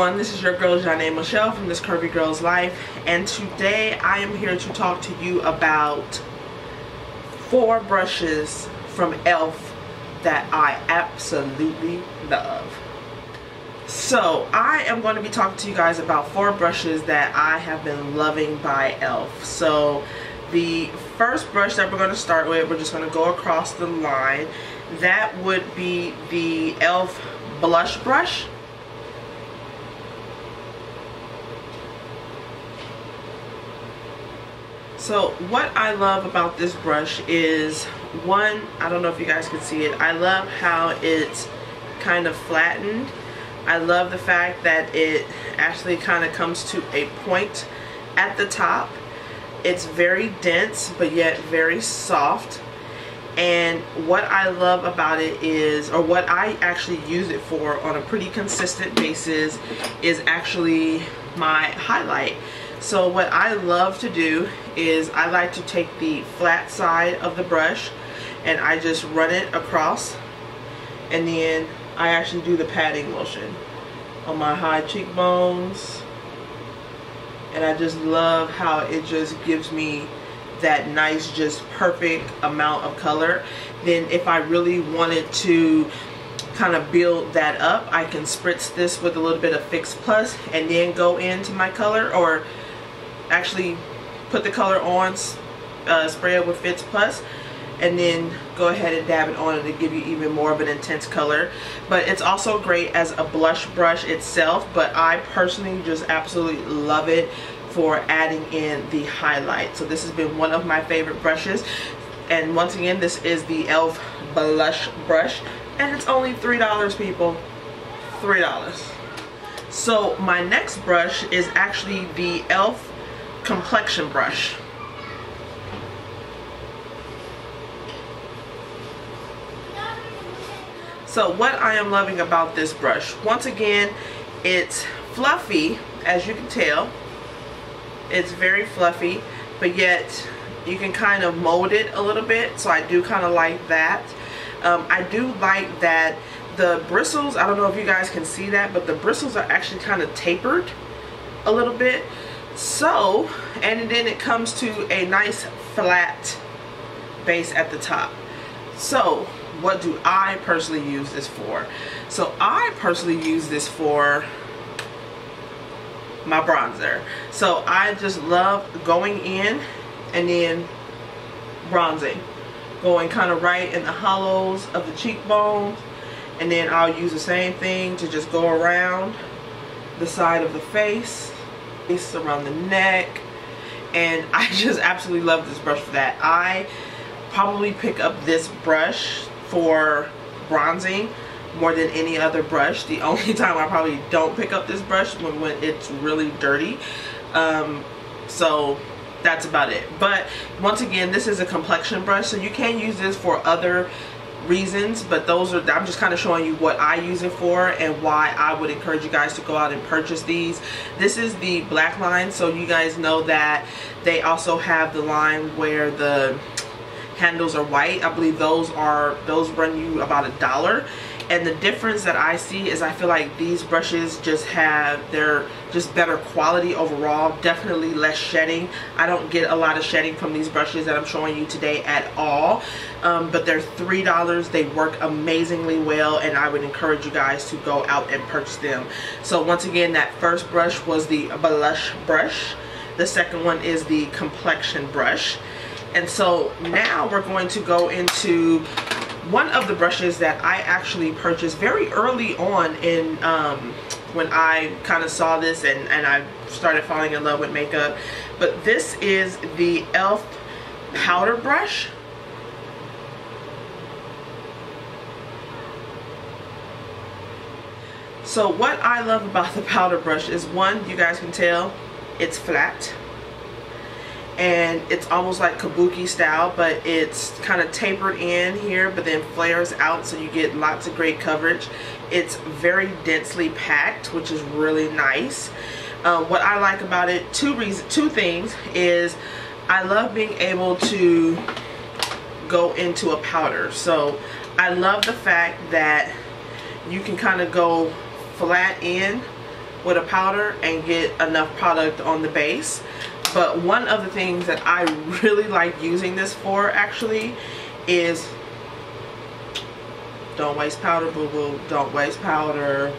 everyone, this is your girl Janae Michelle from This Curvy Girl's Life, and today I am here to talk to you about 4 brushes from E.L.F. that I absolutely love. So I am going to be talking to you guys about 4 brushes that I have been loving by E.L.F. So the first brush that we're going to start with, we're just going to go across the line. That would be the E.L.F. blush brush. So what I love about this brush is, one, I don't know if you guys can see it, I love how it's kind of flattened. I love the fact that it actually kind of comes to a point at the top. It's very dense but yet very soft. And what I love about it is, or what I actually use it for on a pretty consistent basis, is actually my highlight. So what I love to do is I like to take the flat side of the brush and I just run it across, and then I actually do the patting motion on my high cheekbones, and I just love how it just gives me that nice, just perfect amount of color. Then if I really wanted to kind of build that up, I can spritz this with a little bit of Fix Plus and then go into my color, or actually put the color on, spray it with Fix Plus, and then go ahead and dab it on to give you even more of an intense color. But it's also great as a blush brush itself, but I personally just absolutely love it for adding in the highlight. So this has been one of my favorite brushes, and once again, this is the E.L.F. blush brush, and it's only $3, people. $3. So my next brush is actually the E.L.F. complexion brush. So what I am loving about this brush, once again, it's fluffy, as you can tell. It's very fluffy, but yet you can kind of mold it a little bit, so I do kind of like that. I do like that the bristles, I don't know if you guys can see that, but the bristles are actually kind of tapered a little bit. So, and then it comes to a nice flat base at the top. So what do I personally use this for? So I personally use this for my bronzer. So I just love going in and then bronzing, going kind of right in the hollows of the cheekbones, and then I'll use the same thing to just go around the side of the face, around the neck, and I just absolutely love this brush for that. I probably pick up this brush for bronzing more than any other brush. The only time I probably don't pick up this brush when it's really dirty. So that's about it. But once again, this is a complexion brush, so you can use this for other reasons, but those are, I'm just kind of showing you what I use it for and why I would encourage you guys to go out and purchase these. This is the black line, so you guys know that they also have the line where the handles are white. I believe those run you about $1. And the difference that I see is I feel like these brushes just have, they're just better quality overall, definitely less shedding. I don't get a lot of shedding from these brushes that I'm showing you today at all, but they're $3. They work amazingly well, and I would encourage you guys to go out and purchase them. So once again, that first brush was the blush brush. The second one is the complexion brush. And so now we're going to go into one of the brushes that I actually purchased very early on in when I kind of saw this and I started falling in love with makeup. But this is the E.L.F. powder brush. So what I love about the powder brush is, one, you guys can tell it's flat. And it's almost like kabuki style, but it's kind of tapered in here, but then flares out, so you get lots of great coverage. It's very densely packed, which is really nice. What I like about it, two things, is I love being able to go into a powder. So I love the fact that you can kind of go flat in with a powder and get enough product on the base. But one of the things that I really like using this for actually is, don't waste powder, boo boo, don't waste powder.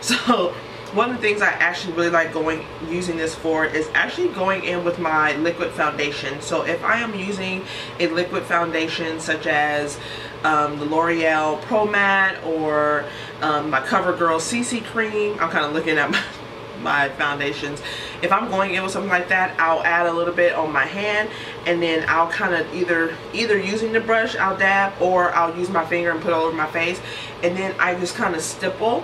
So one of the things I actually really like using this for is actually going in with my liquid foundation. So if I am using a liquid foundation such as the L'Oreal Pro Matte or my CoverGirl CC cream, I'm kind of looking at my foundations. If I'm going in with something like that, I'll add a little bit on my hand, and then I'll kind of either using the brush, I'll dab, or I'll use my finger and put it all over my face, and then I just kind of stipple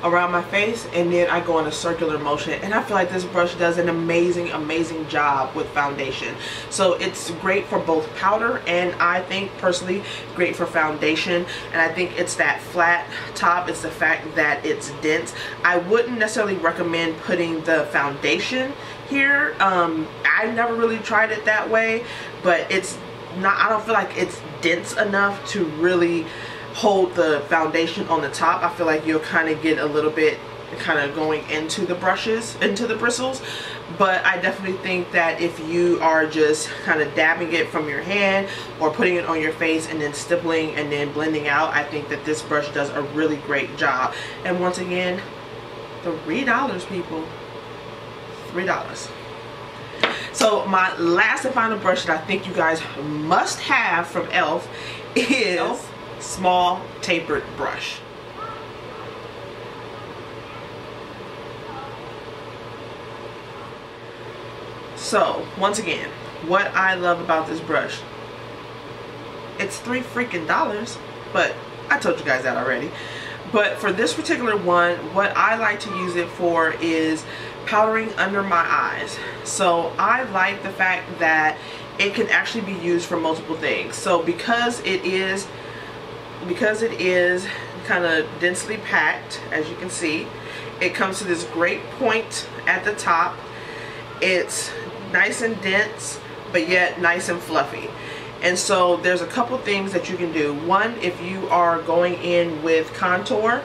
around my face, and then I go in a circular motion. And I feel like this brush does an amazing job with foundation. So it's great for both powder and I think personally great for foundation. And I think it's that flat top, it's the fact that it's dense. I wouldn't necessarily recommend putting the foundation here. I never really tried it that way, but it's not, I don't feel like it's dense enough to really hold the foundation on the top. I feel like you'll kind of get a little bit kind of going into the brushes, into the bristles. But I definitely think that if you are just kind of dabbing it from your hand or putting it on your face and then stippling and then blending out, I think that this brush does a really great job. And once again, $3, people, $3. So my last and final brush that I think you guys must have from E.L.F. is small tapered brush. So once again, what I love about this brush, it's $3 freaking, but I told you guys that already. But for this particular one, what I like to use it for is powdering under my eyes. So I like the fact that it can actually be used for multiple things. So because it is kind of densely packed, as you can see, it comes to this great point at the top. It's nice and dense, but yet nice and fluffy. And so there's a couple things that you can do. One, if you are going in with contour,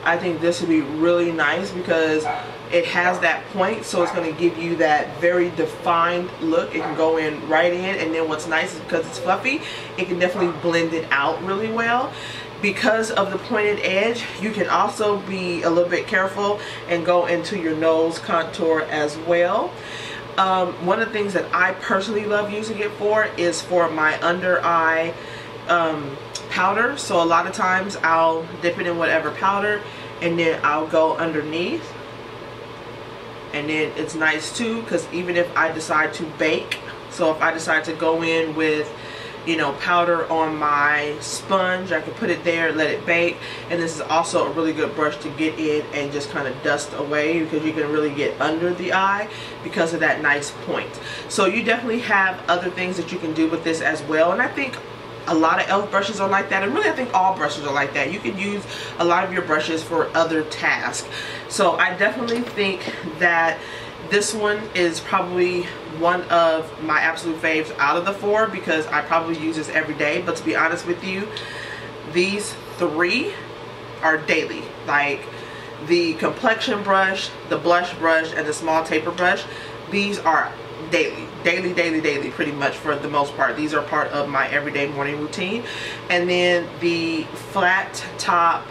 I think this would be really nice because it has that point, so it's going to give you that very defined look. It can go in right in, and then what's nice is because it's fluffy, it can definitely blend it out really well. Because of the pointed edge, you can also be a little bit careful and go into your nose contour as well. One of the things that I personally love using it for is for my under eye powder. So a lot of times I'll dip it in whatever powder and then I'll go underneath, and then it's nice too because even if I decide to bake, so if I decide to go in with, you know, powder on my sponge, I can put it there, let it bake. And this is also a really good brush to get in and just kind of dust away, because you can really get under the eye because of that nice point. So you definitely have other things that you can do with this as well, and I think a lot of E.L.F. brushes are like that, and really I think all brushes are like that. You can use a lot of your brushes for other tasks. So I definitely think that this one is probably one of my absolute faves out of the four, because I probably use this every day. But to be honest with you, these three are daily. Like the complexion brush, the blush brush, and the small taper brush, these are daily pretty much for the most part. These are part of my everyday morning routine. And then the flat top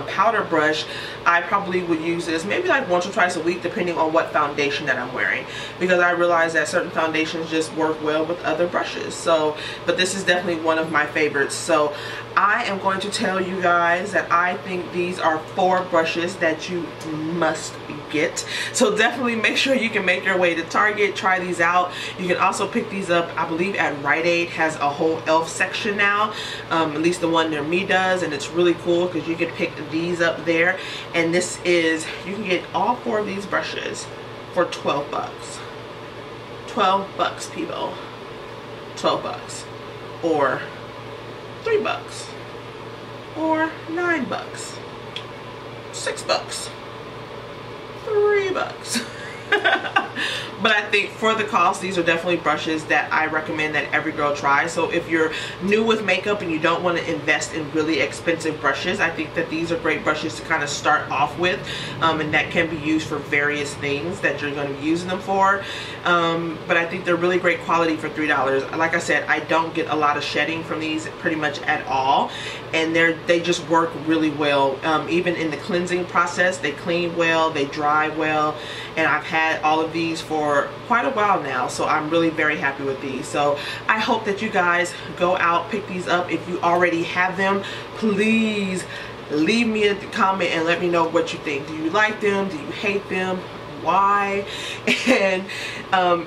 powder brush, I probably would use this maybe like once or twice a week, depending on what foundation that I'm wearing, because I realize that certain foundations just work well with other brushes. So, but this is definitely one of my favorites. So I am going to tell you guys that I think these are 4 brushes that you must get. So definitely make sure you can make your way to Target, try these out. You can also pick these up, I believe at Rite Aid has a whole E.L.F. section now, at least the one near me does, and it's really cool because you can pick these up there. And this is, you can get all 4 of these brushes for 12 bucks. 12 bucks, people. 12 bucks. Or 3 bucks. Or 9 bucks. 6 bucks. 3 bucks. But I think for the cost, these are definitely brushes that I recommend that every girl try. So if you're new with makeup and you don't want to invest in really expensive brushes, I think that these are great brushes to kind of start off with, and that can be used for various things that you're going to be using them for. But I think they're really great quality for $3. Like I said, I don't get a lot of shedding from these pretty much at all, and they just work really well. Even in the cleansing process, they clean well, they dry well, and I've had all of these for quite a while now, so I'm really very happy with these. So I hope that you guys go out, pick these up. If you already have them, please leave me a comment and let me know what you think. Do you like them? Do you hate them? Why? And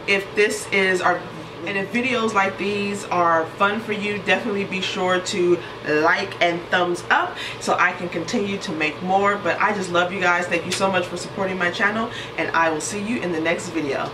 if videos like these are fun for you, definitely be sure to like and thumbs up so I can continue to make more. But I just love you guys. Thank you so much for supporting my channel, and I will see you in the next video.